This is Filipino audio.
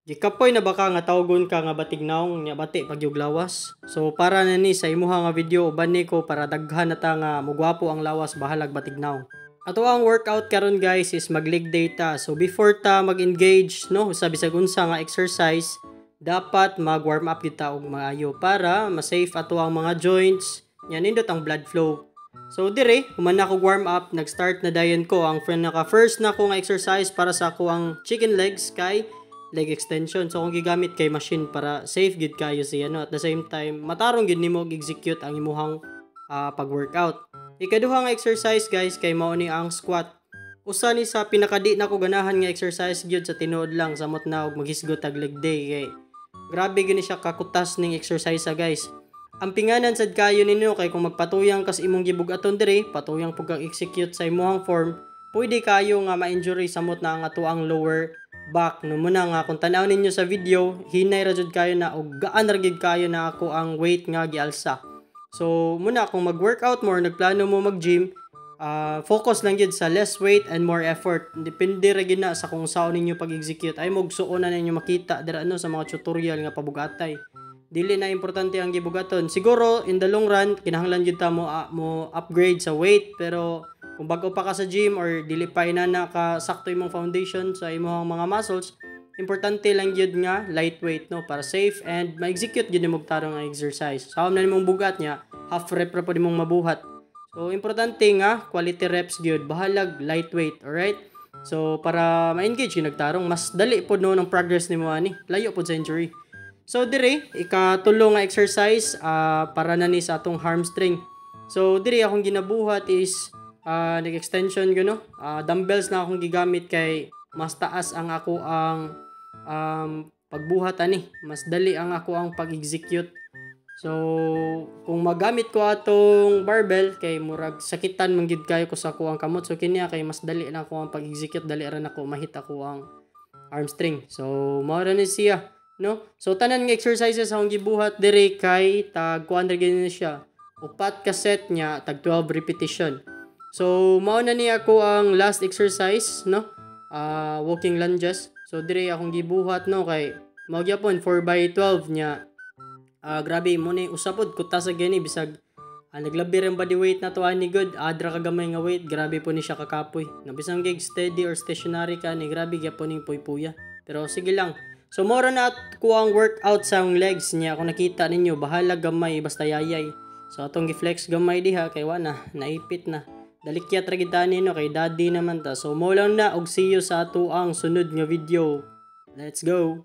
Gikapoy na baka nga tawgon ka nga batignaong nya bati pagyug lawas. So para na ni sa imuha nga video uban ni ko para daghan na ta nga mugwapo ang lawas bahalag batignaw. Ato ang workout karon guys is mag-leg day ta. So before ta mag-engage no sa bisag unsa nga exercise, dapat mag-warm up kita og maayo para ma-safe ato ang mga joints, nya nindot ang blood flow. So dire, human na ko warm up, nag-start na dayon ko ang first na ko nga exercise para sa ako ang chicken legs kay leg extension. So kung gigamit kay machine para safe gid kayo siya no, at the same time matarong gid nimo execute ang imuhang pag-workout. Ikaduha nga exercise guys kay mao ni ang squat. Usa ni sa pinakadi na ko ganahan nga exercise gyud sa tinuod lang samot na og maghisgot tag leg day kay grabe gini siya kakutas ning exercise guys. Ang pinganan sad kayo ninyo kay kung magpatuyang kas imong gibug-aton dire, patuyang pug execute sa imong form, pwede kayo nga ma-injury samot na ang ato ang lower back. No muna nga kung tanaw ninyo sa video, hinay ra jud kayo na og gaan ra gid kayo na ako ang weight nga gialsa. So muna kung mag-workout mo or nagplano mo mag-gym, focus lang gid sa less weight and more effort. Depende ra gid na sa kung sao ninyo pag-execute. Ay magsuon na ninyo makita dira ano sa mga tutorial nga pabugatay. Dili na importante ang gibugaton. Siguro in the long run kinahanglan jud ta mo upgrade sa weight, pero kung bago pa ka sa gym or dili pa ina ka sakto imong foundation sa imong mga muscles, importante lang jud nga lightweight no para safe and ma-execute jud nimo tarong nga exercise. Sa na nimong bugat nya, half rep ra pud imong mabuhat. So importante nga quality reps gyud, bahalag lightweight, alright? So para ma-engage yung nagtarong, mas dali pod no ng progress nimo ani, layo pod sa injury. So dire ikatulo nga exercise para na ni sa atong hamstring. So dire akong ginabuhat is nag-extension ko no. Dumbbells na akong gigamit kay mas taas ang ako ang pagbuhat ani. Mas dali ang ako ang pag-execute. So kung magamit ko atong barbell kay murag sakitan man gid kayo ko sa ako ang kamot. So kiniya kay mas dali lang ako ang pag-execute, dali ra nako mahit ako ang hamstring. So mao ra ni siya. No? So tanan nga exercises akong gibuhat dire kay tag 200 gid siya. Upat ka set niya tag 12 repetition. So mao na ni ako ang last exercise no. Walking lunges. So dire akong gibuhat no kay mao gyapon 4x12 niya. Grabe mo ni usapod kuta sa gani bisag naglabi rin body weight na to ani good. Adra ka gamay nga weight, grabe po ni siya kakapoy. Nabisang gig steady or stationary ka ni grabe gyapon ning puy-puya. Pero sige lang. So mora na ko ang workout sa legs niya. Kung nakita ninyo bahala gamay basta yayay. So atong gi-flex gamay diha kay wana naipit na. Dalikyat ra gid tani no kay daddy naman ta. So mo lang na og see you sa ato ang sunod nga video. Let's go.